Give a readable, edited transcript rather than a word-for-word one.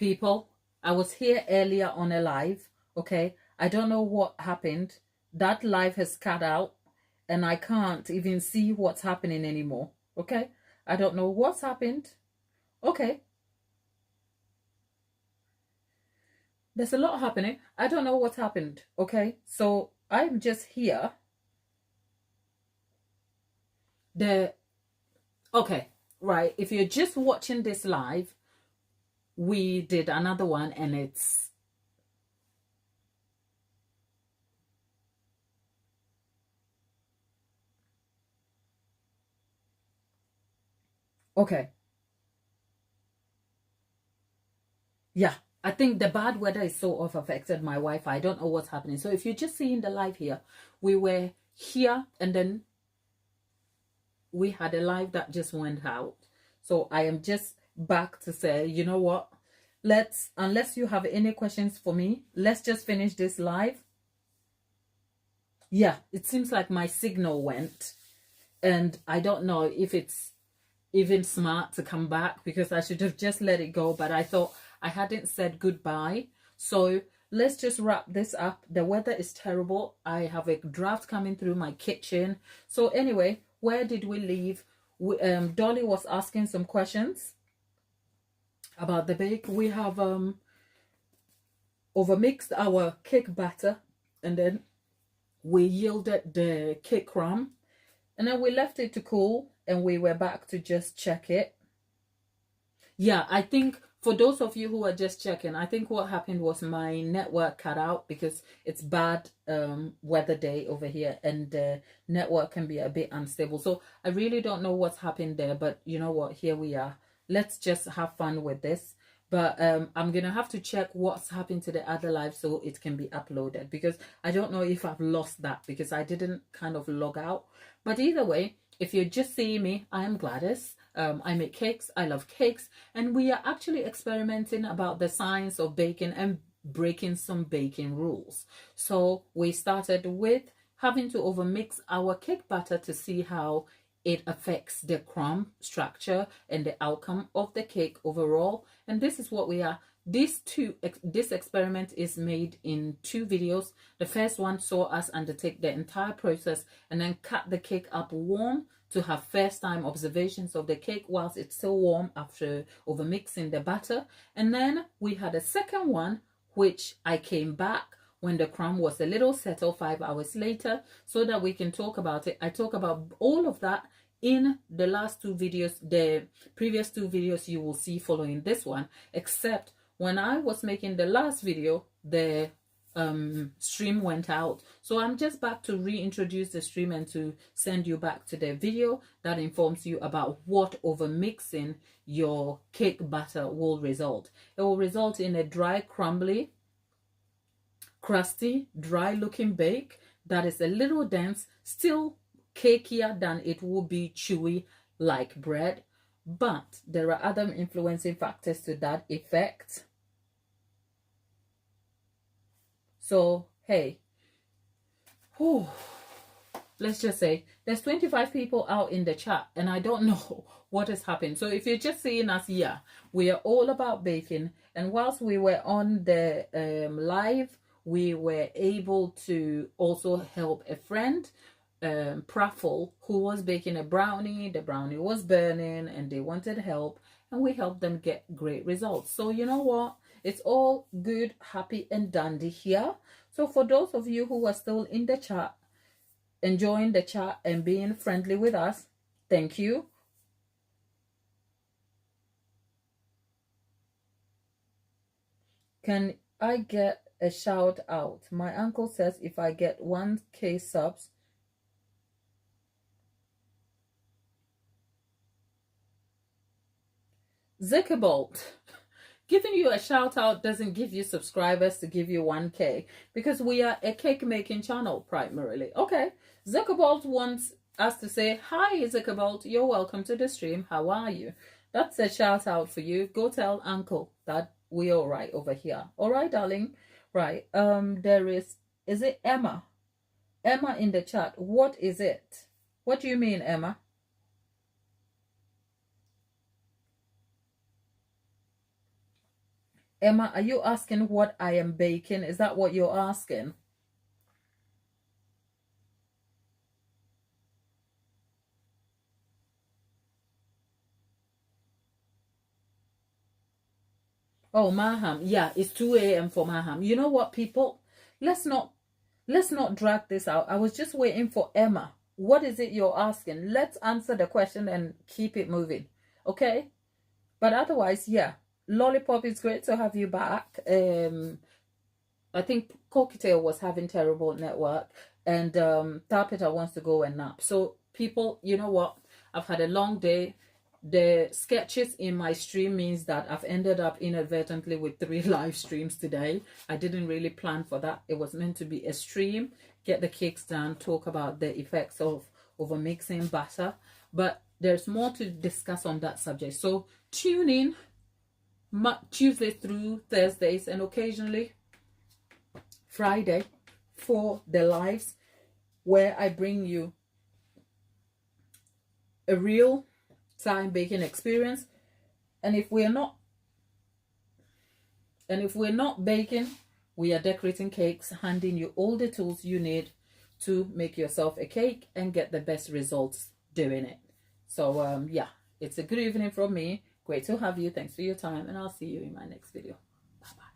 people. I was here earlier on a live, okay? I don't know what happened. That live has cut out and I can't even see what's happening anymore, okay? I don't know what's happened. Okay. There's a lot happening. I don't know what happened, okay? So I'm just here. Okay, right. If you're just watching this live, we did another one and it's okay. Yeah, I think the bad weather is sort of affected my Wi-Fi. I don't know what's happening. So if you're just seeing the live here, we were here and then we had a live that just went out. So I am just back to say, you know what? Unless you have any questions for me, let's just finish this live. Yeah, it seems like my signal went. And I don't know if it's even smart to come back because I should have just let it go. But I thought I hadn't said goodbye. So let's just wrap this up. The weather is terrible. I have a draft coming through my kitchen. So anyway, where did we leave? Dolly was asking some questions about the bake. We have overmixed our cake batter and then we yielded the cake crumb and then we left it to cool and we were back to just check it. Yeah, I think for those of you who are just checking, I think what happened was my network cut out because it's bad weather day over here and the network can be a bit unstable. So I really don't know what's happened there, but you know what? Here we are. Let's just have fun with this. But I'm going to have to check what's happened to the other live so it can be uploaded because I don't know if I've lost that because I didn't kind of log out. But either way, if you're just seeing me, I am Gladys. I make cakes. I love cakes. And we are actually experimenting about the science of baking and breaking some baking rules. So we started with having to overmix our cake batter to see how it affects the crumb structure and the outcome of the cake overall. And this is what we are. This experiment is made in 2 videos. The first one saw us undertake the entire process and then cut the cake up warm to have first time observations of the cake whilst it's still warm after overmixing the batter. And then we had a second one which I came back when the crumb was a little settled 5 hours later so that we can talk about it. I talk about all of that in the last 2 videos, the previous 2 videos you will see following this one, except when I was making the last video, the stream went out. So I'm just back to reintroduce the stream and to send you back to the video that informs you about what overmixing your cake batter will result. It will result in a dry, crumbly, crusty, dry looking bake that is a little dense, still cakier than it will be chewy like bread. But there are other influencing factors to that effect. So, hey, let's just say there's 25 people out in the chat and I don't know what has happened. So if you're just seeing us, yeah, we are all about baking. And whilst we were on the live, we were able to also help a friend, Praffle, who was baking a brownie. The brownie was burning and they wanted help and we helped them get great results. So you know what? It's all good, happy and dandy here. So for those of you who are still in the chat, enjoying the chat and being friendly with us, thank you. Can I get a shout out? My uncle says if I get 1K subs, Zuckerbolt, giving you a shout out doesn't give you subscribers to give you 1K because we are a cake making channel primarily. Okay, Zuckerbolt wants us to say, hi Zuckerbolt, you're welcome to the stream. How are you? That's a shout out for you. Go tell uncle that we're all right over here. All right, darling. Right. There is it Emma? Emma in the chat. What is it? What do you mean, Emma? Emma, are you asking what I am baking? Is that what you're asking? Oh, Maham. Yeah, it's 2 a.m. for Maham. You know what, people? Let's not drag this out. I was just waiting for Emma. What is it you're asking? Let's answer the question and keep it moving. Okay? But otherwise, yeah. Lollipop, it's great to have you back. I think Cocktail was having terrible network, and Tarpita wants to go and nap. So people, you know what? I've had a long day. The sketches in my stream means that I've ended up inadvertently with 3 live streams today. I didn't really plan for that. It was meant to be a stream, get the cakes done, talk about the effects of overmixing butter, but there's more to discuss on that subject. So tune in Tuesdays through Thursdays and occasionally Friday for the lives where I bring you a real time baking experience. And if we're not baking, we are decorating cakes, handing you all the tools you need to make yourself a cake and get the best results doing it. So yeah, it's a good evening from me. Great to have you. Thanks for your time, and I'll see you in my next video. Bye bye.